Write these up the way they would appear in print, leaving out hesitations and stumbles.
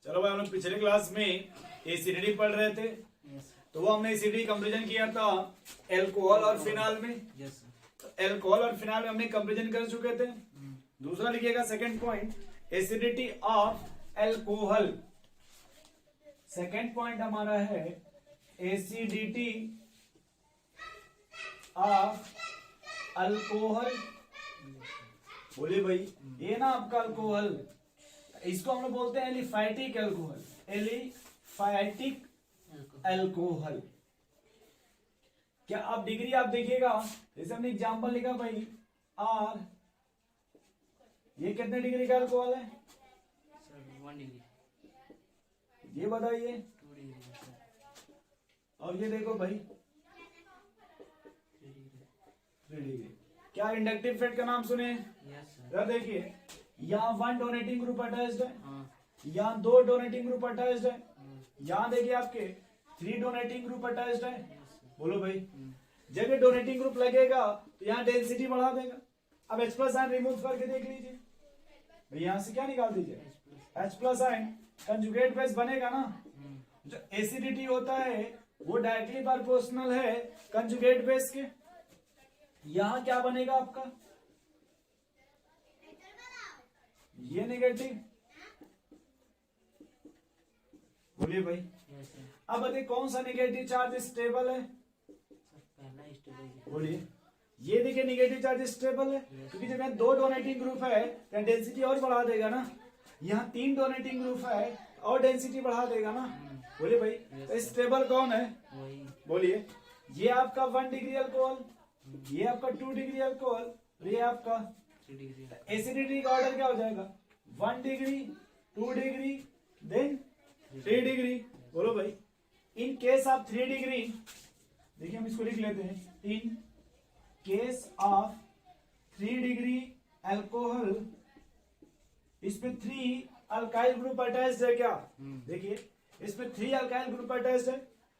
चलो भाई, हम लोग पिछले क्लास में एसिडिटी पढ़ रहे थे। तो वो हमने एसिडिटी कंपेरिजन किया था एल्कोहल और फिनाल में। तो एल्कोहल और फिनाल में हमने कंपेरिजन कर चुके थे। दूसरा लिखिएगा second point, acidity of alcohol. Second point हमारा है एसिडिटी ऑफ अल्कोहल। बोलिए भाई, ये ना आपका अल्कोहल, इसको हम लोग बोलते हैं एलिफैटिक अल्कोहल। Aliphatic alcohol. क्या आप डिग्री आप देखिएगा, जैसे हमने एग्जांपल लिखा भाई आर, ये कितने डिग्री का अल्कोहल है? Sir 1 degree. ये बताइए। 2 डिग्री सर। और ये देखो भाई 3 डिग्री। क्या इंडक्टिव इफेक्ट का नाम सुने? Yes sir. जरा देखिए, यहाँ 1 डोनेटिंग ग्रुप अटैच्ड है, हाँ। यहाँ 2 डोनेटिंग ग्रुप अटैच्ड है, हाँ। यहाँ देखिए आपके 3 डोनेटिंग ग्रुप अटैच्ड है। Yes sir. बोलो भाई, जब ये डोनेटिंग ग्रुप लगेगा तो यहाँ डेंसिटी बढ़ा देगा। अब H प्लस आयन रिमूव करके देख लीजिए भाई, यहाँ से क्या निकाल दीजिए? H plus ion conjugate base बनेगा ना। जो एसिडिटी होता है वो डायरेक्टली प्रोपोर्शनल है कंजुगेट बेस के। यहाँ क्या बनेगा आपका? ये नेगेटिव। बोलिए भाई, यस सर। अब बताइए कौन सा नेगेटिव चार्ज स्टेबल है? सर पहला स्टेबल। बोलिए, ये देखिए नेगेटिव चार्ज स्टेबल है, क्योंकि जब यहाँ 2 डोनेटिंग ग्रुप है तो डेंसिटी और बढ़ा देगा ना। यहाँ 3 डोनेटिंग ग्रुप है और डेंसिटी बढ़ा देगा ना। बोलिए भाई, तो स्टेबल कौन है? वही। बोलिए, ये आपका 1 डिग्री अल्कोहल, ये आपका 2 डिग्री अल्कोहल, और ये आपका 3 डिग्री। एसिडिटी का ऑर्डर क्या हो जाएगा? 1 डिग्री, 2 डिग्री, देन 3 डिग्री। बोलो भाई, इन केस ऑफ 3 डिग्री, देखिए हम इसको लिख लेते हैं, in case of 3 degree alcohol, इसमें 3 अल्काइल ग्रुप अटैच्ड है क्या? देखिए इसमें 3 अल्काइल ग्रुप अटैच्ड है,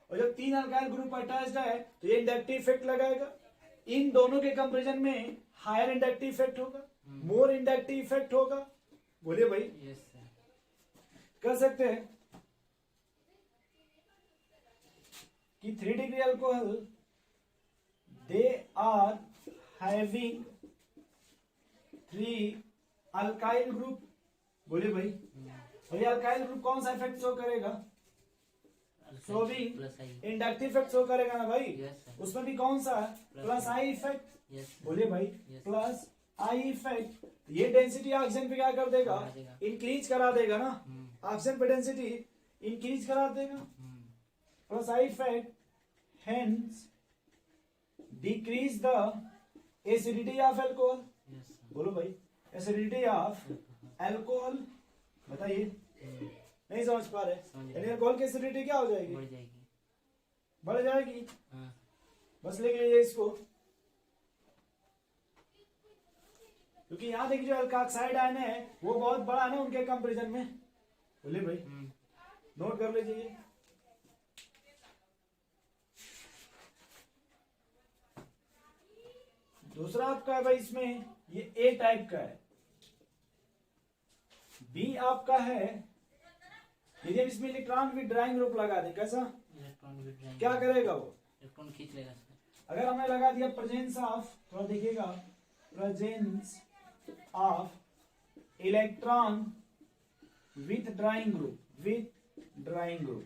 और जब 3 अल्काइल ग्रुप अटैच्ड है तो ये इंडक्टिव इफेक्ट लगाएगा। इन दोनों के कंपेरिजन में हायर इंडक्टिव इफेक्ट होगा, मोर इंडक्टिव इफेक्ट होगा। बोलिए भाई, यस सर। कर सकते हैं कि 3 degree alcohol they are having 3 alkyl group. बोलिए भाई, और ये अल्काइल ग्रुप कौन सा इफेक्ट शो करेगा? सो भी प्लस आई। इंडक्टिव इफेक्ट शो करेगा ना भाई। Yes sir. उसमें भी कौन सा? Plus I effect. Yes sir. बोलिए भाई, Yes. Plus I effect. ये डेंसिटी ऑक्सीजन पे क्या कर देगा? बढ़ा देगा। इंक्रीज करा देगा ना। ऑक्सीजन पे डेंसिटी इंक्रीज करा देगा। Plus I effect hence decrease the acidity of alcohol। Yes sir. बोलो भाई, एसिडिटी ऑफ अल्कोहल। बताइए, नहीं समझ पा रहे? समझ यानी अल्कोहल की एसिडिटी क्या हो जाएगी? बढ़ जाएगी। बढ़ जाएगी। हाँ। बस लिख लीजिए इसको, क्योंकि यहाँ देखिए जो अल्काक्साइड आयन है वो बहुत बड़ा है ना उनके कंपैरिजन में। बोलिए भाई, नोट कर लीजिए। दूसरा आपका है भाई, इसमें ये ए टाइप का है, बी आपका है, यदि हम इसमें इलेक्ट्रॉन विड्रॉइंग ग्रुप लगा दे, कैसा? Electron withdrawing. क्या करेगा वो? इलेक्ट्रॉन खींच लेगा सर। अगर हमने लगा दिया प्रेजेंस ऑफ, थोड़ा देखिएगा, presence of electron with drawing group, with drawing group.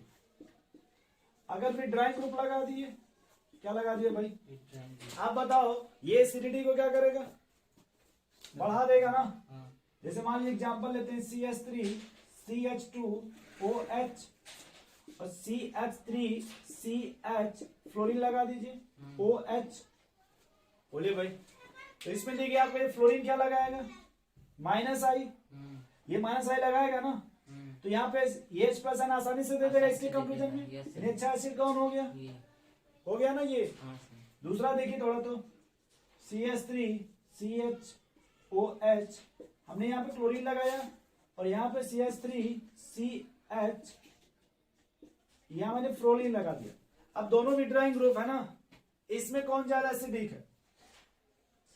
अगर विड्रॉइंग ग्रुप लगा दिए, क्या लगा दिया भाई? विड्रॉइंग। आप बताओ, ये एसिडिटी को क्या करेगा? बढ़ा देगा ना। हाँ। जैसे मान लीजिए एग्जांपल लेते हैं CH3 CH2OH और CH3 CH, फ्लोरीन लगा दीजिए, OH। बोलिए भाई, तो इसमें देखिए आपका ये फ्लोरीन क्या लगाएगा? माइनस आई। ये माइनस आई लगाएगा ना, तो यहाँ पे ये H प्लस आसानी से दे देगा इसके कंक्लूजन में। Yes, sir. यानी अच्छा एसिड कौन हो गया? ये। हो गया ना ये। हाँ सर। दूसरा देखिए थोड़ा, तो CH3 CHOH, हमने यहाँ पे क्लोरीन लगाया, और यहाँ पे CH3 CH, यहाँ मैंने फ्लोरीन लगा दिया। अब दोनों विड्रॉइंग ग्रुप है ना, इसमें कौन ज्यादा एसिडिक है?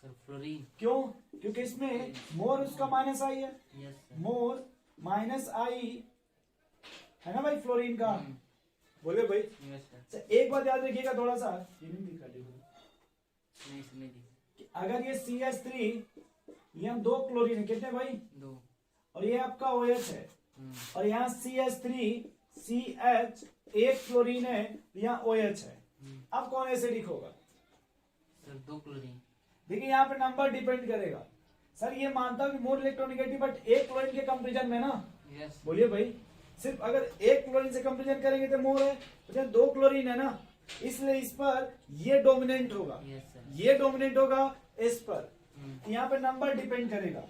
Sir fluorine. क्यों? क्योंकि इसमें मोर उसका माइनस आई है, यस सर। मोर माइनस आई है ना भाई फ्लोरीन का। बोले भाई। Yes sir. अच्छा, एक बात याद रखिएगा थोड़ा सा, ये नहीं दिखा देखो नहीं सर नहीं दिखा। कि अगर ये CH3, ये हम 2 क्लोरीन है, कितने भाई, 2। और ये आपका OH है, और यहाँ CH3 CH, एक क्लोरीन है, यहाँ OH है। अब कौन एसिडिक होगा सर 2 क्लोरीन। देखिए यहाँ पे नंबर डिपेंड करेगा सर, ये मानता हूँ कि मोर इलेक्ट्रोनेगेटिव, बट एक क्लोरीन के कंपेरिजन में ना। यस बोलिए भाई, सिर्फ अगर एक क्लोरीन से कंपेरिजन करेंगे तो मोर है, तो 2 क्लोरीन है ना, इसलिए इस पर ये डोमिनेंट होगा, यस सर। ये डोमिनेंट होगा इस पर। यहाँ पे नंबर डिपेंड करेगा,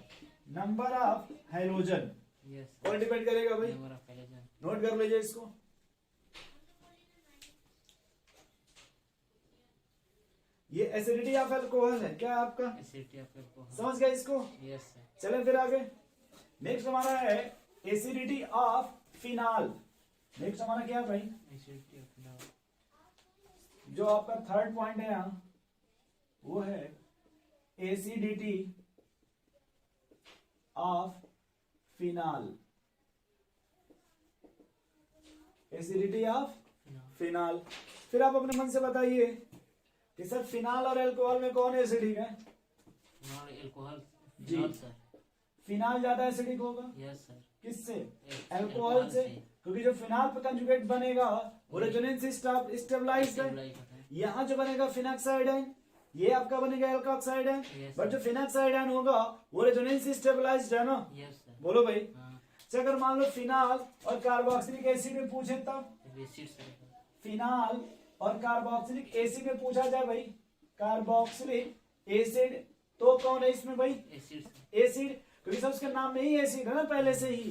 नंबर ऑफ हाइड्रोजन, यस और डिपेंड करेगा भाई। Number of hydrogen. नोट कर लीजिए इसको। ये एसिडिटी ऑफ अल्कोहल है, क्या है आपका, एसिडिटी ऑफ अल्कोहल। समझ गए इसको। Yes sir. चलें फिर आगे। नेक्स्ट हमारा है एसिडिटी ऑफ फिनाल। नेक्स्ट हमारा क्या है भाई, एसिडिटी ऑफ फिनाल। जो आपका थर्ड पॉइंट है यहाँ, वो है acidity of phenol. Acidity of phenol. फिर आप अपने मन से बताइए कि सर फिनाल और अल्कोहल में कौन एसिडिक है। Phenol alcohol. जी। Phenol sir. फिनाल ज्यादा एसिडिक होगा यस सर। किससे, अल्कोहल अल्कोहल से, क्योंकि जो फिनाल पर कंजुगेट बनेगा वो रेजोनेंस से स्टेबलाइज्ड है। स्टेबलाइज होता है। यहाँ जो बनेगा फिनाक्साइड है, ये आपका बनेगा एल्कोक्साइड है, Yes, बट जो फिनाक्साइड आयन होगा वो रेजोनेंस से स्टेबलाइज्ड है ना। Yes sir. बोलो भाई। हाँ। अच्छा, अगर मान लो फिनाल और कार्बोक्सिलिक एसिड में पूछे तब, एसिड सर। फिनाल और कार्बोक्सिलिक एसिड में पूछा जाए भाई, कार्बोक्सिलिक एसिड, तो कौन है इसमें भाई, एसिड सर। एसिड, क्योंकि सब उसके नाम में ही एसिड है ना पहले से ही।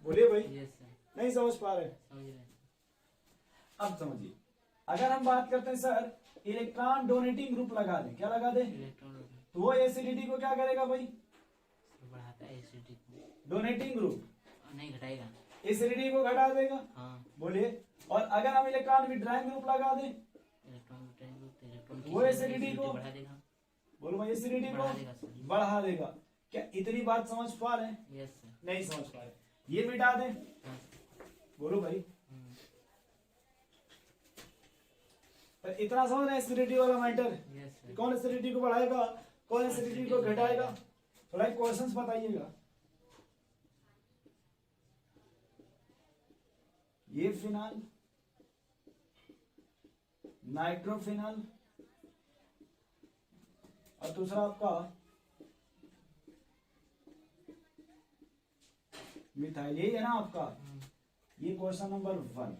बोलिए भाई, यस सर। नहीं समझ पा रहे, समझ रहे हैं। अब समझिए। अगर हम बात करते हैं सर इलेक्ट्रॉन डोनेटिंग ग्रुप लगा दें, क्या लगा दें, इलेक्ट्रॉन तो वो एसिडिटी को क्या करेगा भाई, बढ़ाता है एसिडिटी को। डोनेटिंग ग्रुप नहीं घटाएगा। एसिडिटी को घटा देगा। हाँ। बोलिए। और अगर हम इलेक्ट्रॉन विड्रॉइंग ग्रुप लगा दें, इलेक्ट्रॉन तो इलेक्ट्रॉन वो एसिडिटी को बढ़ा देगा। बोलो भाई, एसिडिटी को बढ़ा देगा सर। बढ़ा देगा। क्या इतनी बात समझ पा रहे हैं, यस सर। नहीं समझ पा रहे, ये मिटा दें। हाँ। बोलो भाई, तो इतना समझ रहे एसिडिटी वाला मैटर, यस सर। कौन एसिडिटी को बढ़ाएगा, कौन एसिडिटी को घटाएगा। थोड़ा क्वेश्चंस बताइएगा। ये फिनाल, नाइट्रोफिनाल, और दूसरा आपका मिथाइल, यही है ना आपका। ये क्वेश्चन नंबर 1।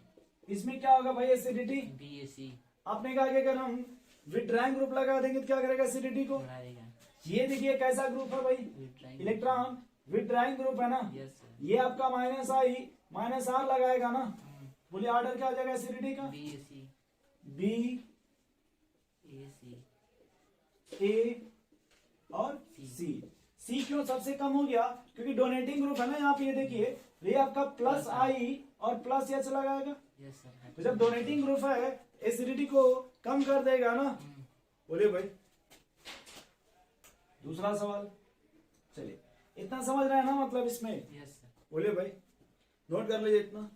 इसमें क्या होगा भाई, एसिडिटी, BAC आपने कहा कि अगर हम विड्रॉइंग ग्रुप लगा देंगे तो क्या करेगा एसिडिटी को। बढ़ा देगा। ये देखिए कैसा ग्रुप है भाई, विड्रॉइंग। इलेक्ट्रॉन विड्रॉइंग ग्रुप है ना। Yes sir. ये आपका -I -R लगाएगा ना। बोलिए ऑर्डर क्या हो जाएगा एसिडिटी का, BAC B AC A और C क्यों सबसे कम हो गया, क्योंकि डोनेटिंग ग्रुप है ना यहाँ पे। ये देखिए, ये आपका +I और +H लगाएगा। Yes sir. तो जब डोनेटिंग ग्रुप है एसिडिटी को कम कर देगा ना। बोलिए भाई। दूसरा सवाल, चलिए इतना समझ रहे हैं ना मतलब इसमें। Yes sir. बोलिए भाई, नोट कर लीजिए इतना।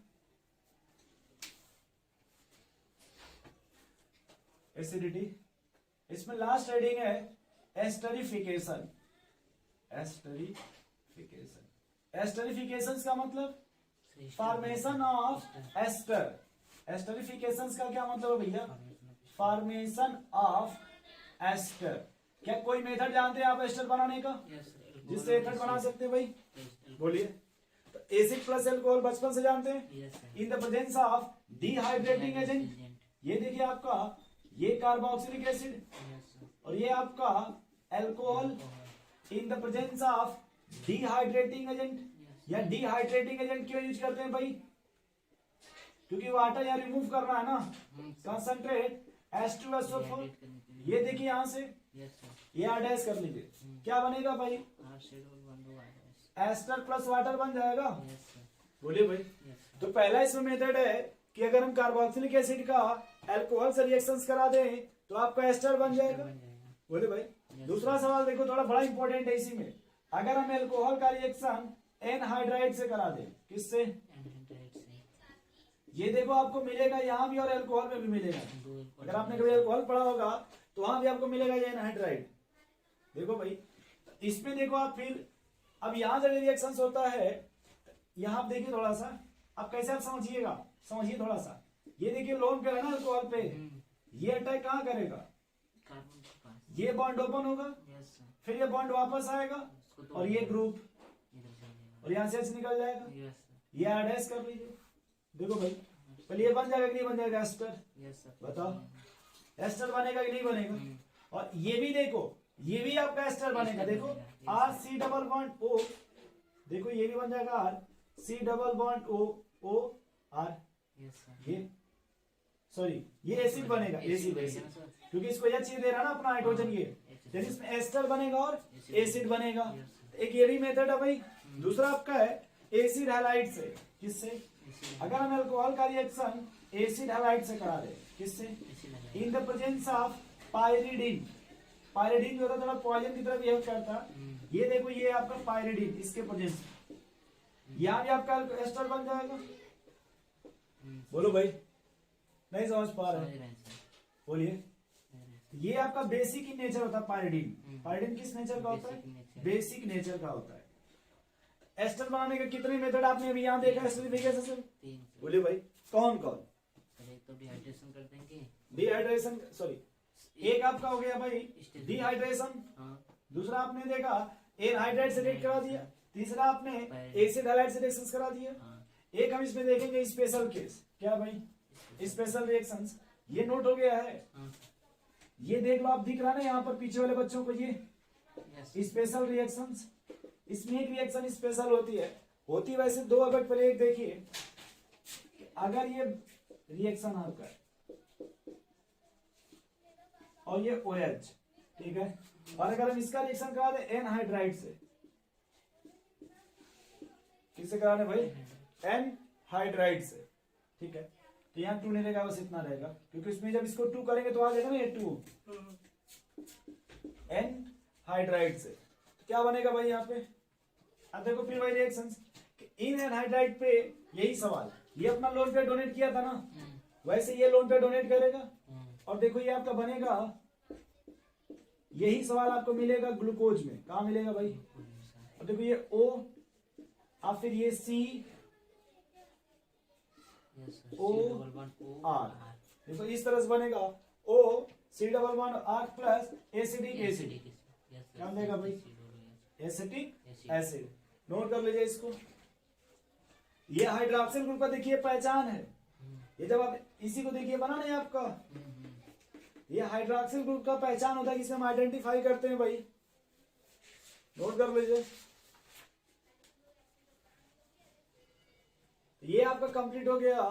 एसिडिटी, इसमें लास्ट हेडिंग है एस्टरिफिकेशन। एस्टरिफिकेशन, एस्टरिफिकेशन का मतलब फॉर्मेशन ऑफ एस्टर। एस्टरिफिकेशन का क्या मतलब है भैया, फॉर्मेशन ऑफ एस्टर। क्या कोई मेथड जानते हैं आप एस्टर बनाने का, यस सर। जिससे एस्टर बना सकते हैं भाई। बोलिए। तो एसिड प्लस अल्कोहल बचपन से जानते हैं, yes sir. In the presence of dehydrating agent. ये देखिए आपका, ये कार्बोक्सिलिक एसिड यस सर। और ये आपका alcohol, in the presence of dehydrating agent. या डिहाइड्रेटिंग एजेंट क्यों यूज करते हैं भाई, क्योंकि वाटर यहाँ रिमूव करना है ना, कंसंट्रेट H2SO4। ये देखिए यहाँ से, यस सर। ये R' कर लीजिए, क्या बनेगा भाई, R शेडोल बंद हुआ है। एस्टर प्लस वाटर बन जाएगा। Yes sir. बोलिए भाई। Yes sir. तो पहला इसमें मेथड है कि अगर हम कार्बोक्सिलिक एसिड का अल्कोहल से रिएक्शंस करा दें तो आपका एस्टर बन जाएगा। बन जाएगा। बोले भाई। दूसरा सवाल देखो, थोड़ा बड़ा इंपॉर्टेंट है इसी में। अगर हम अल्कोहल का रिएक्शन एनहाइड्राइड से करा दें, किससे, एनहाइड्राइड से। ये देखो आपको मिलेगा यहाँ भी और अल्कोहल में भी मिलेगा। दो अगर आपने कभी अल्कोहल पढ़ा होगा तो वहां भी आपको मिलेगा ये एनहाइड्राइड। देखो भाई इसमें देखो आप फिर अब यहाँ जब रिएक्शन होता है, यहाँ आप देखिए थोड़ा सा, अब कैसे आप समझिएगा, समझिए थोड़ा सा। ये देखिए लोन पे है ना अल्कोहल पे, ये अटैक कहाँ करेगा, कार्बन के पास। ये बॉन्ड ओपन होगा, यस सर। फिर ये बॉन्ड वापस आएगा उसको तो और ये ग्रुप इधर जाने और यहाँ से H निकल जाएगा। वाला। Yes sir. ये एडहेस कर लीजिए। देखो भाई पहले ये बन जाएगा कि नहीं बन जाएगा एस्टर, यस सर। बताओ एस्टर बनेगा कि नहीं बनेगा। और ये भी देखो, ये भी आपका एस्टर बनेगा। देखो R C double bond O, देखो ये भी बन जाएगा R C double bond O O R. Yes sir. ये सॉरी ये एसिड बनेगा, एसिड एसिड, सर। क्योंकि इसको यह चीज दे रहा ना अपना हाइड्रोजन, ये तो इसमें एस्टर बनेगा और एसिड बनेगा। एक ये भी मेथड है भाई। दूसरा आपका है एसिड हैलाइड से। किससे, अगर हम अल्कोहल का रिएक्शन एसिड हैलाइड से करा दे, किससे, in the presence of pyridine. Pyridine जो होता है थोड़ा पॉइजन की तरह बिहेव करता, ये देखो ये आपका पायरिडीन, इसके प्रेजेंस यहाँ भी आपका एस्टर बन जाएगा। बोलो भाई, नहीं समझ पा रहे हैं, बोलिए। ये आपका बेसिक इन नेचर होता है पायरिडीन। पायरिडीन किस नेचर का होता है, बेसिक नेचर का होता है। एस्टर बनाने के कितने मेथड आपने अभी यहाँ देखा एस्टरिफिकेशन से, 3 सर। बोलिए भाई कौन कौन। सर एक तो डिहाइड्रेशन कर देंगे। डिहाइड्रेशन, सॉरी एक आपका हो गया भाई डिहाइड्रेशन, हाँ। दूसरा आपने देखा एनहाइड्राइड से रिएक्ट करा दिया, तीसरा आपने एसिड हैलाइड से रिएक्शंस करा दिया। हाँ। एक हम इसमें देखेंगे स्पेशल केस, क्या भाई स्पेशल रिएक्शंस, ये नोट हो गया है। हाँ। ये देख लो आप, दिख रहा ना यहाँ पर पीछे वाले बच्चों को, ये यस। Special reactions. इसमें एक रिएक्शन स्पेशल होती वैसे दो, अगर पहले एक देखिए, अगर ये रिएक्शन आपका है और ये OH, ठीक है, और अगर हम इसका रिएक्शन करा दे एनहाइड्राइड से, किससे करा दे भाई, एनहाइड्राइड से, ठीक है, तो यहाँ 2 नहीं रहेगा, बस इतना रहेगा, क्योंकि इसमें जब इसको 2 करेंगे तो आ जाएगा ना ये 2 एनहाइड्राइड से। तो क्या बनेगा भाई यहाँ पे, अब देखो फिर भाई रिएक्शंस इन एनहाइड्राइड पे, यही सवाल, ये अपना लोन पे डोनेट किया था ना, वैसे ये लोन पे डोनेट करेगा। और देखो ये आपका बनेगा, यही सवाल आपको मिलेगा ग्लूकोज में, कहा मिलेगा भाई, और देखो ये O और फिर ये C O R, देखो इस तरह से बनेगा O C double bond R plus acidic acid, क्या बनेगा भाई, एसिटिक एसिड। नोट कर लीजिए इसको। ये हाइड्रोक्सिल ग्रुप का देखिए पहचान है, ये जब आप इसी को देखिए बना नहीं आपका, ये हाइड्रोक्सिल ग्रुप का पहचान होता है, जिसे हम आइडेंटिफाई करते हैं भाई, नोट कर लीजिए। ये आपका कंप्लीट हो गया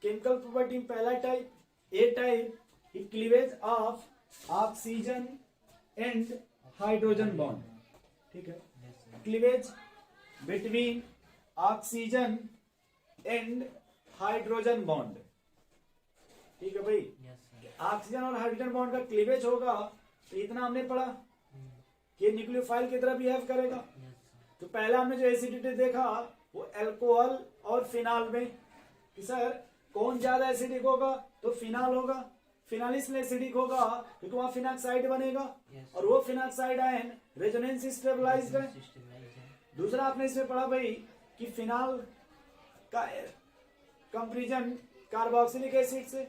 केमिकल प्रॉपर्टी पहला type. A type cleavage of oxygen and hydrogen bond, ठीक है, cleavage between oxygen and hydrogen bond, ठीक है भाई। ऑक्सीजन और हाइड्रोजन बॉन्ड का क्लीवेज होगा तो इतना हमने पढ़ा कि न्यूक्लियोफाइल की तरह बिहेव करेगा। तो पहला हमने जो एसिडिटी देखा वो अल्कोहल और फिनाल में, कि सर कौन ज्यादा एसिडिक होगा, तो फिनाल होगा। फिनाल इसलिए एसिडिक होगा क्योंकि वहां फिनाक्साइड बनेगा, और वो फिनाक्साइड आयन रेजोनेंस स्टेबलाइज्ड है। दूसरा आपने इसमें पढ़ा भाई कि फिनाल का कंपैरिजन कार्बोक्सिलिक एसिड से,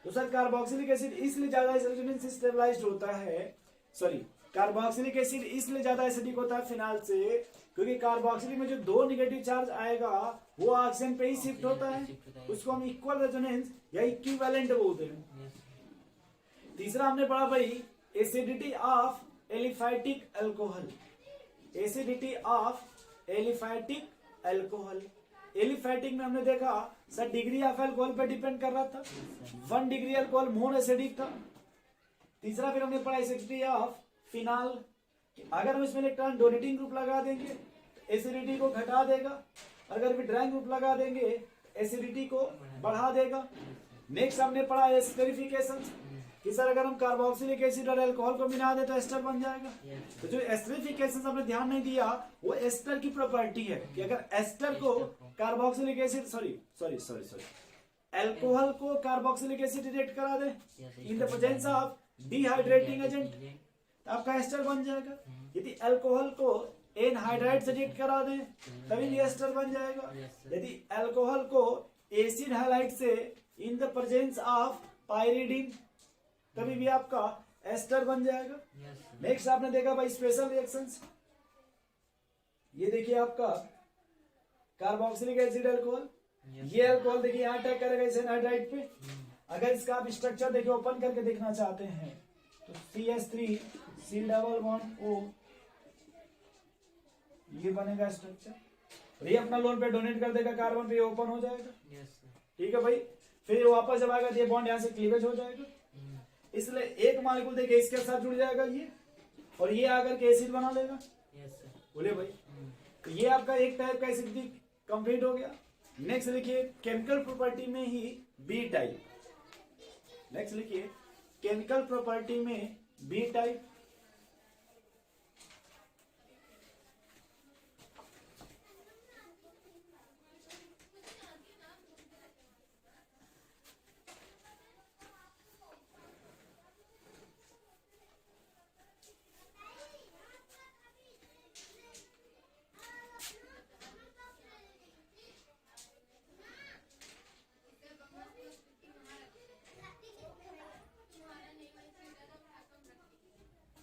तो सर कार्बोक्सिलिक एसिड इसलिए ज्यादा रेजोनेंस स्टेबलाइज्ड होता है, सॉरी कार्बोक्सिलिक एसिड इसलिए ज्यादा एसिडिक होता है फिनाल से, क्योंकि कार्बोक्सिलिक में जो 2 नेगेटिव चार्ज आएगा वो ऑक्सीजन पे ही शिफ्ट होता है, उसको हम इक्वल रेजोनेंस या इक्विवेलेंट बोलते हैं। तीसरा हमने पढ़ा भाई acidity of aliphatic alcohol, acidity of aliphatic alcohol. Aliphatic में हमने देखा सर डिग्री ऑफ अल्कोहल पर डिपेंड कर रहा था, 1 डिग्री अल्कोहल मोर एसिडिक था। तीसरा फिर हमने पढ़ा एसिडिटी ऑफ फिनाल, अगर हम इसमें इलेक्ट्रॉन डोनेटिंग ग्रुप लगा देंगे एसिडिटी को घटा देगा, अगर विड्रॉइंग ग्रुप लगा देंगे एसिडिटी को बढ़ा देगा। नेक्स्ट हमने पढ़ा एस्टरिफिकेशन, कि सर अगर हम कार्बोक्सिलिक एसिड और अल्कोहल को मिला दे तो एस्टर बन जाएगा। तो जो एस्टरिफिकेशन हमने ध्यान नहीं दिया वो एस्टर की प्रॉपर्टी है, कि अगर एस्टर को कार्बोक्सिलिक एसिड अल्कोहल को कार्बोक्सिलिक एसिड रिएक्ट करा दे Yes, in the presence of dehydrating agent, तो आपका एस्टर बन जाएगा। यदि अल्कोहल को एनहाइड्राइड से रिएक्ट करा दे तभी भी एस्टर बन जाएगा। Yes, sir. यदि अल्कोहल को एसिड हाइलाइट से in the presence of pyridine तभी भी आपका एस्टर बन जाएगा। Yes, sir. नेक्स्ट आपने देखा भाई स्पेशल रिएक्शंस, ये देखिए आपका कार्बोक्सिलिक एसिड अल्कोहल, Yes, ये अल्कोहल देखिए यहाँ अटैक करेगा इस एनहाइड्राइड पे। अगर इसका आप स्ट्रक्चर देखिए ओपन करके देखना चाहते हैं तो CH3 C double bond O, ये बनेगा स्ट्रक्चर, और ये अपना लोन पे डोनेट कर देगा कार्बन पे, ये ओपन हो जाएगा। Yes, sir. ठीक है भाई, फिर वापस जब आएगा तो ये बॉन्ड यहाँ से क्लीवेज हो जाएगा, इसलिए एक मॉलिक्यूल देखिए इसके साथ जुड़ जाएगा ये, और ये आकर के एसिड बना लेगा। Yes, sir. बोले भाई, तो ये आपका एक टाइप का एसिडिक कंप्लीट हो गया। नेक्स्ट लिखिए केमिकल प्रॉपर्टी में ही बी टाइप। नेक्स्ट लिखिए केमिकल प्रॉपर्टी में बी टाइप।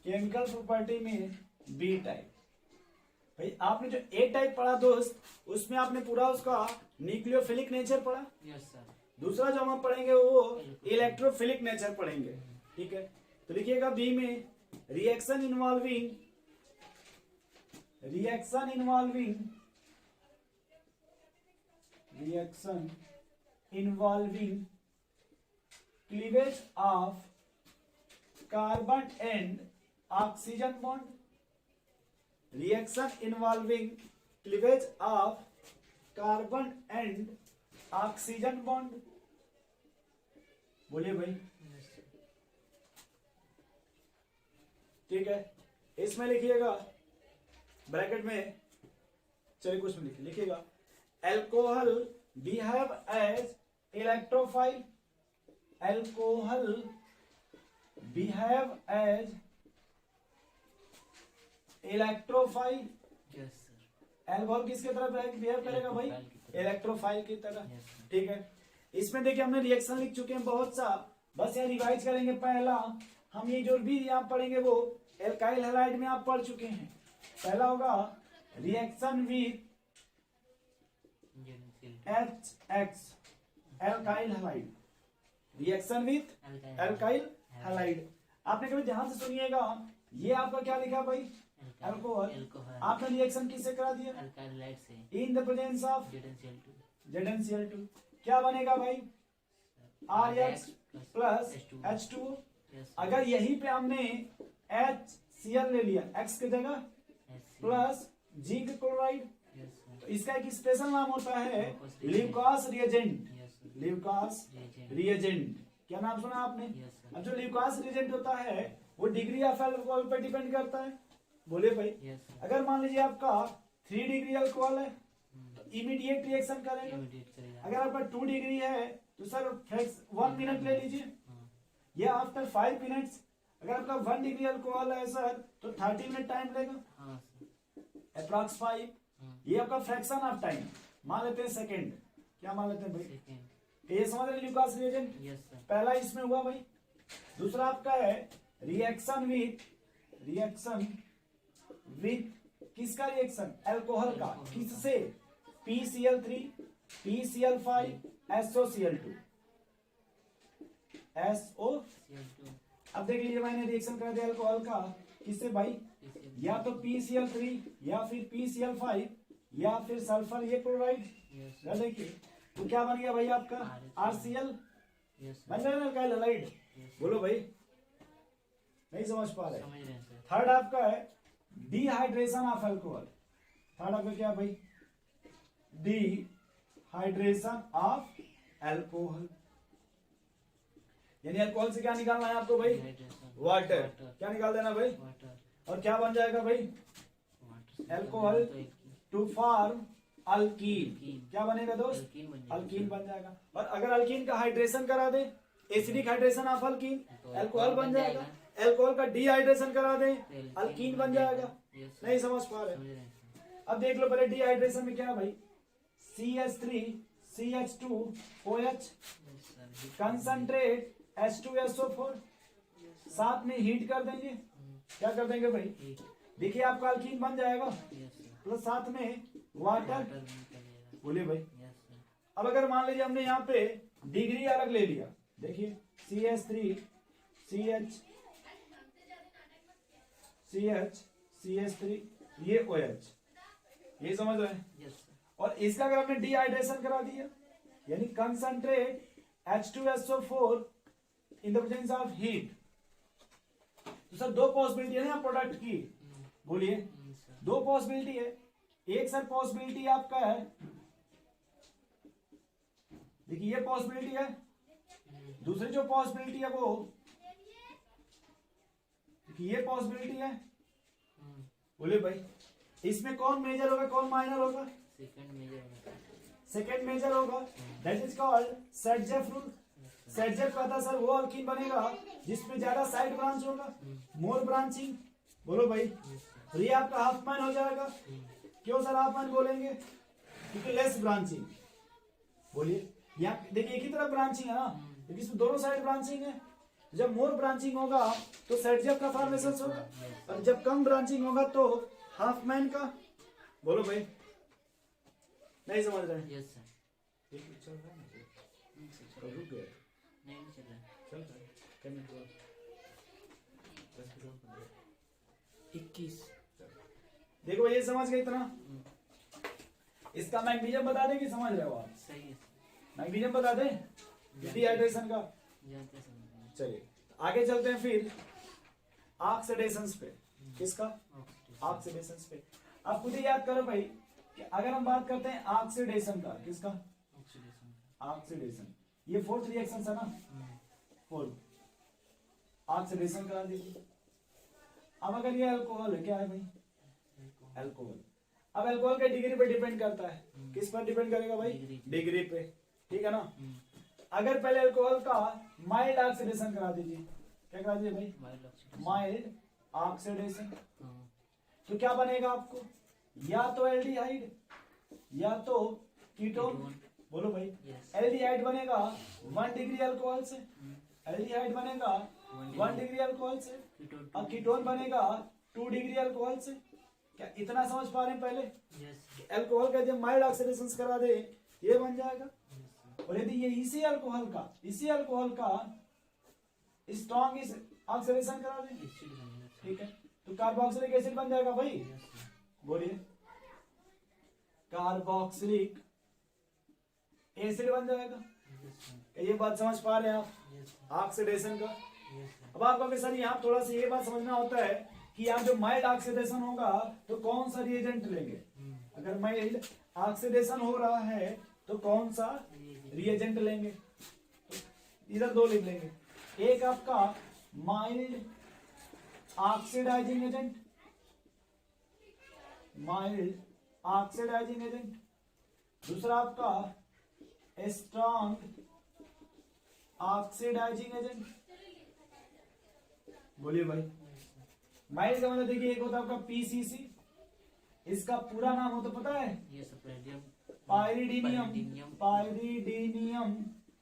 केमिकल प्रॉपर्टी में बी टाइप। भाई आपने जो ए टाइप पढ़ा दोस्त, उसमें आपने पूरा उसका न्यूक्लियोफिलिक नेचर पढ़ा। Yes, sir. दूसरा जो हम पढ़ेंगे वो इलेक्ट्रोफिलिक नेचर पढ़ेंगे। ठीक है, तो लिखिएगा बी में reaction involving cleavage of carbon and oxygen bond, reaction involving cleavage of carbon and oxygen bond. बोलिए भाई, Yes, sir. ठीक है, इसमें लिखिएगा ब्रैकेट में, चलिए कुछ में लिखिएगा alcohol behave as electrophile, alcohol behave as electrophile. Yes, sir. Alcohol किसके तरह बिहेव करेगा भाई? इलेक्ट्रोफाइल की तरह। इलेक्ट्रोफाइल की तरह। Yes, sir. ठीक है, इसमें देखिए हमने रिएक्शन लिख चुके हैं बहुत सा, बस यहाँ रिवाइज करेंगे। पहला हम ये जो भी यहाँ पढ़ेंगे वो एल्काइल हैलाइड में आप पढ़ चुके हैं। पहला होगा reaction with HX alkyl halide, reaction with alkyl halide. आपने कभी ध्यान से सुनिएगा, ये आपका क्या लिखा भाई? अल्कोहल। अल्कोहल आपने रिएक्शन किससे करा दिया? अल्काइल लाइट से in the presence of ZnCl2 ZnCl2। क्या बनेगा भाई? RX plus H2O। Yes, sir. अगर यहीं पे हमने HCl ले लिया, X की जगह HCl plus zinc chloride, Yes, sir. तो इसका एक स्पेशल नाम होता है Leucos Lucas reagent. Yes, sir. Lucas Reagent. Reagent, क्या नाम सुना आपने? Yes, sir. अब जो ल्यूकास रिएजेंट होता है वो डिग्री ऑफ अल्कोहल पर डिपेंड करता है। बोले भाई, Yes, sir. अगर मान लीजिए आपका 3 डिग्री अल्कोहल है तो इमीडिएट रिएक्शन करेगा। Immediate करेगा। अगर आपका 2 डिग्री है तो सर 1 मिनट ले लीजिए, हाँ, या आफ्टर 5 मिनट्स। अगर आपका 1 डिग्री अल्कोहल है सर तो 30 मिनट टाइम लेगा, हाँ, sir. अप्रॉक्स 5। हाँ, ये आपका फ्रैक्शन ऑफ टाइम मान लेते हैं सेकंड। क्या मान लेते हैं भाई? second. ये समझ रहे ल्यूकास रिएजेंट? Yes, sir. पहला इसमें हुआ भाई। दूसरा आपका है रिएक्शन विथ किसका रिएक्शन? अल्कोहल का। किससे? PCl3 PCl5 SOCl2 SO। Cl2 अब देख लीजिए मैंने रिएक्शन कर दिया अल्कोहल का, किससे भाई? PCl या तो PCl3 या फिर PCl5 या फिर सल्फर ये क्लोराइड। Yes, sir. देखिए तो क्या बन गया भाई आपका? RCl Yes, sir. बन गया ना अल्काइल हैलाइड। Yes. बोलो भाई, नहीं समझ पा रहे? समझ रहे हैं सर। थर्ड आपका है डिहाइड्रेशन ऑफ अल्कोहल। थर्ड आपका क्या भाई? डिहाइड्रेशन ऑफ अल्कोहल, यानी अल्कोहल से क्या निकालना है आपको भाई? Dehydration. वाटर। Water. क्या निकाल देना भाई? Water. और क्या बन जाएगा भाई? Water से Alcohol तो एक ही। To form alkene. अल्कीन। क्या बनेगा दोस्त? अल्कीन बन जाएगा। अल्कीन बन जाएगा। और अगर अल्कीन का हाइड्रेशन करा दे, एसिडिक हाइड्रेशन ऑफ अल्कीन, तो अल्कोहल बन जाएगा। जाएगा। अल्कोहल का डिहाइड्रेशन करा दे, तो अल्कीन बन जाएगा। Yes, sir. नहीं समझ पा रहे? समझ रहे हैं sir. अब देख लो पहले डिहाइड्रेशन में क्या है भाई, CH3 CH2 OH Yes, sir. Heat concentrate H2SO4, साथ में हीट कर देंगे। क्या कर देंगे भाई? heat. देखिए आपका अल्कीन बन जाएगा, Yes, sir. प्लस साथ में वाटर। Water निकलेगा। बोलिए भाई। Yes, sir. अब अगर मान लीजिए हमने यहाँ पे डिग्री अलग ले लिया, देखिए CH3 CH3 ये OH, ये समझ रहे हैं? Yes, sir. और इसका अगर हमने डिहाइड्रेशन करा दिया, यानी concentrate H2SO4 in the presence of heat, तो सर दो पॉसिबिलिटी है ना प्रोडक्ट की। बोलिए, Yes, sir. दो पॉसिबिलिटी है। एक सर पॉसिबिलिटी आपका है, देखिए ये पॉसिबिलिटी है। दूसरी जो पॉसिबिलिटी है वो, देखिए ये पॉसिबिलिटी है। बोलिए भाई, इसमें कौन मेजर होगा कौन माइनर होगा? Second major होगा। सेकेंड मेजर होगा। That is called सेटजेफ rule. सेटजेफ कहता सर वो अल्कीन बनेगा जिसमें ज्यादा साइड ब्रांच होगा, मोर ब्रांचिंग। बोलो भाई, तो ये आपका हाफ मैन हो जाएगा। क्यों सर हाफ मैन बोलेंगे? क्योंकि लेस ब्रांचिंग। बोलिए, यहाँ देखिए एक ही तरफ ब्रांचिंग है ना, क्योंकि इसमें दोनों साइड ब्रांचिंग है। जब मोर ब्रांचिंग होगा तो सेटजेफ का फॉर्मेशन होगा, और जब कम ब्रांचिंग होगा तो हाफ मैन का। बोलो भाई, नहीं समझ रहे हैं? Yes, sir. चल रहा है ना? नहीं sir, चल कब रुक गया? नहीं चल रहा है। चल रहा है? क्या मिनट हुआ? 10 मिनट और 15। 21. देखो ये समझ गए इतना। इसका मैग्नीशियम बता दें कि समझ रहे हो आप? सही है sir. मैग्नीशियम बता दें डिहाइड्रेशन का। जानते समझ रहे चलिए आगे चलते हैं फिर ऑक्सीडेशंस पे। किसका? हैं. ऑक्सीडेशंस पे। आप खुद ही याद करो भाई कि अगर हम बात करते हैं ऑक्सीडेशन का, किसका? Oxidation. ऑक्सीडेशन, ये फोर्थ रिएक्शन है ना, फोर्थ ऑक्सीडेशन करा दीजिए। अब अगर ये अल्कोहल है, क्या है भाई? अल्कोहल। अब अल्कोहल के डिग्री पे डिपेंड करता है। किस पर डिपेंड करेगा भाई? डिग्री। डिग्री पे, ठीक है ना। अगर पहले अल्कोहल का माइल्ड ऑक्सीडेशन करा दीजिए, क्या करा दीजिए भाई? Mild oxidation. माइल्ड ऑक्सीडेशन, हाँ. तो क्या बनेगा आपको? या तो एल्डिहाइड या तो कीटोन। Ketone. बोलो भाई, Yes. एल्डिहाइड बनेगा 1 डिग्री अल्कोहल से, एल्डिहाइड बनेगा 1 डिग्री अल्कोहल से, Ketone. और कीटोन बनेगा 2 डिग्री अल्कोहल से। क्या इतना समझ पा रहे हैं? पहले Yes. अल्कोहल का जब माइल्ड ऑक्सीडेशन करा दे ये बन जाएगा। Yes, sir. और यदि ये इसी अल्कोहल का स्ट्रॉन्ग ऑक्सीडेशन करा दे, Acid बनेगा sir. ठीक है, तो कार्बोक्सिलिक एसिड बन जाएगा भाई। Yes, sir. बोलिए, कार्बोक्सिलिक एसिड बन जाएगा। Yes, sir. ये बात समझ पा रहे हैं आप Yes, sir. ऑक्सीडेशन का? Yes, sir. अब आपको सर यहाँ थोड़ा सा ये बात समझना होता है कि यहाँ जो माइल्ड ऑक्सीडेशन होगा तो कौन सा रिएजेंट लेंगे। अगर माइल्ड ऑक्सीडेशन हो रहा है तो कौन सा रिएजेंट लेंगे? तो इधर दो लिख लेंगे, एक आपका mild oxidising agent, mild oxidising agent, दूसरा आपका स्ट्रॉन्ग ऑक्सीडाइजिंग एजेंट। बोलिए भाई, माइल्ड का मतलब देखिए एक होता है आपका पीसीसी, इसका पूरा नाम हो तो पता है? Yes, sir. Palladium. पाइरिडीनियम, पाइरिडीनियम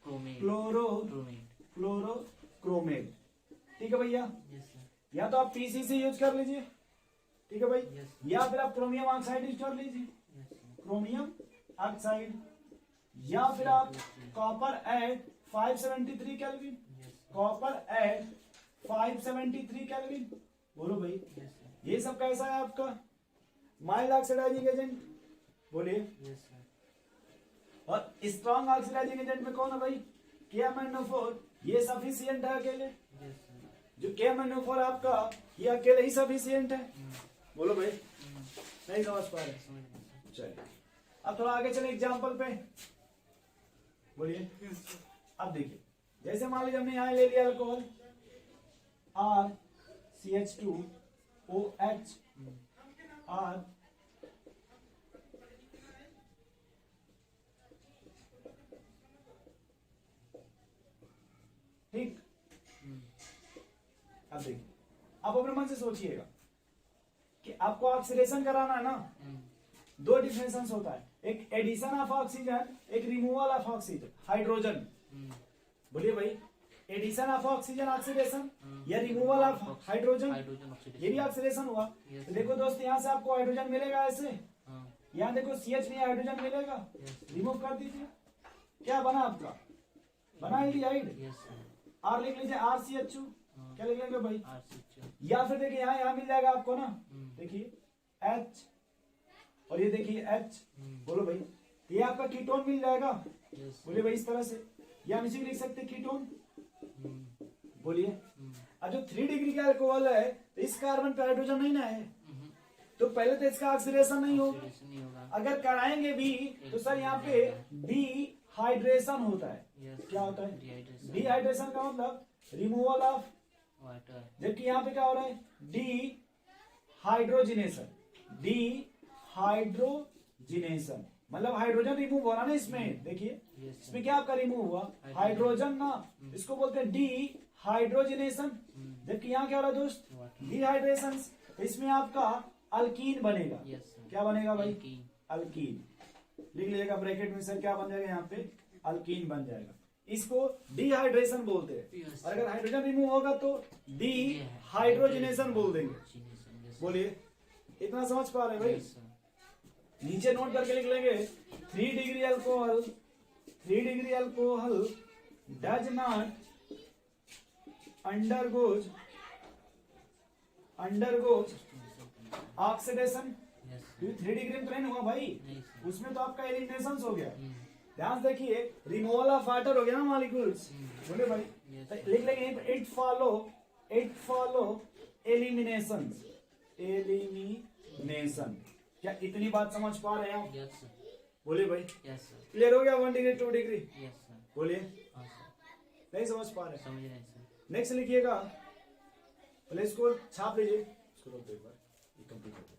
Chromate. Chlorochromate, Chromate. ठीक है भैया। Yes, sir. या तो आप पीसीसी यूज कर लीजिए, ठीक है भाई, Yes, sir. या फिर आप क्रोमियम ऑक्साइड यूज कर लीजिए, Yes, sir. क्रोमियम ऑक्साइड, या फिर आप copper at 573 kelvin, Yes, sir. Copper at 573 kelvin. बोलो भाई, Yes, sir. ये सब कैसा है आपका? Mild oxidising agent. बोलिए, Yes, sir. और स्ट्रॉन्ग ऑक्सीडाइजिंग एजेंट में कौन है भाई? KMnO4, ये सफिशिएंट है अकेले। Yes, sir. जो KMnO4 आपका ये अकेले ही सफिशिएंट है। बोलो भाई, नहीं समझ पा रहे? समझ गए sir. चलिए अब थोड़ा आगे चले एग्जाम्पल पे। बोलिए, अब देखिए जैसे मान लीजिए हमने यहाँ ले लिया अल्कोहल RCH2OH, R अब देखिए, आप अपने मन से सोचिएगा कि आपको ऑक्सीडेशन कराना है ना, दो डिफरेंस होता है, एक एडिशन ऑफ ऑक्सीजन, एक रिमूवल ऑफ ऑक्सीजन, हाइड्रोजन। बोलिए भाई, एडिशन ऑफ ऑक्सीजन ऑक्सीडेशन या रिमूवल ऑफ हाइड्रोजन, ये भी ऑक्सीडेशन हुआ। तो देखो दोस्त, यहाँ से आपको हाइड्रोजन मिलेगा ऐसे, यहाँ देखो CH नहीं, हाइड्रोजन मिलेगा, रिमूव कर दीजिए, क्या बना आपका, बना एल्डिहाइड। R लिख लीजिए, RCH2, क्या लिख लेंगे भाई, या फिर देखिए यहाँ मिल जाएगा आपको ना, देखिए H और ये देखिए H, बोलो भाई, ये आपका कीटोन मिल जाएगा। बोलिए भाई इस तरह से, या हम इसी को लिख सकते हैं कीटोन। बोलिए, अब जो 3 डिग्री का अल्कोहल है तो इस कार्बन पे हाइड्रोजन नहीं ना है, तो पहले तो इसका ऑक्सीडेशन नहीं होगा, अगर कराएंगे भी तो सर यहाँ पे डिहाइड्रेशन होता है। क्या होता है डिहाइड्रेशन का मतलब रिमूवल ऑफ, जबकि यहाँ पे क्या हो रहा है डिहाइड्रोजिनेशन, डिहाइड्रोजिनेशन मतलब हाइड्रोजन रिमूव हो रहा ना इसमें। देखिए इसमें क्या आपका रिमूव हुआ, हाइड्रोजन ना, इसको बोलते हैं डिहाइड्रोजिनेशन, जबकि यहाँ क्या हो रहा है दोस्त, डिहाइड्रेशन। इसमें आपका अल्कीन बनेगा। क्या बनेगा भाई, अल्कीन। लिख लीजिएगा ब्रैकेट में सर, क्या बन जाएगा यहाँ पे, अल्कीन बन जाएगा। इसको डिहाइड्रेशन बोलते हैं, और अगर हाइड्रोजन रिमूव होगा तो डिहाइड्रोजिनेशन बोल देंगे। बोलिए, इतना समझ पा रहे हैं भाई, नीचे नोट करके लिख लेंगे, 3 degree alcohol does not undergoes oxidation. 3 degree में तो नहीं हुआ भाई, उसमें तो आपका एलिमिनेशन हो गया। ध्यान देखिए, रिमूवल ऑफ वाटर हो गया ना मॉलिक्यूल्स। बोले भाई, लिख लेंगे इट फॉलो एलिमिनेशन। क्या इतनी बात समझ पा रहे हैं आप? बोलिए भाई, क्लियर हो गया 1 डिग्री 2 डिग्री? बोलिए, नहीं समझ पा रहे? नेक्स्ट लिखिएगा, पहले इसको छाप लीजिए, इसको रोक दो एक बार, ये कंप्लीट हो गया।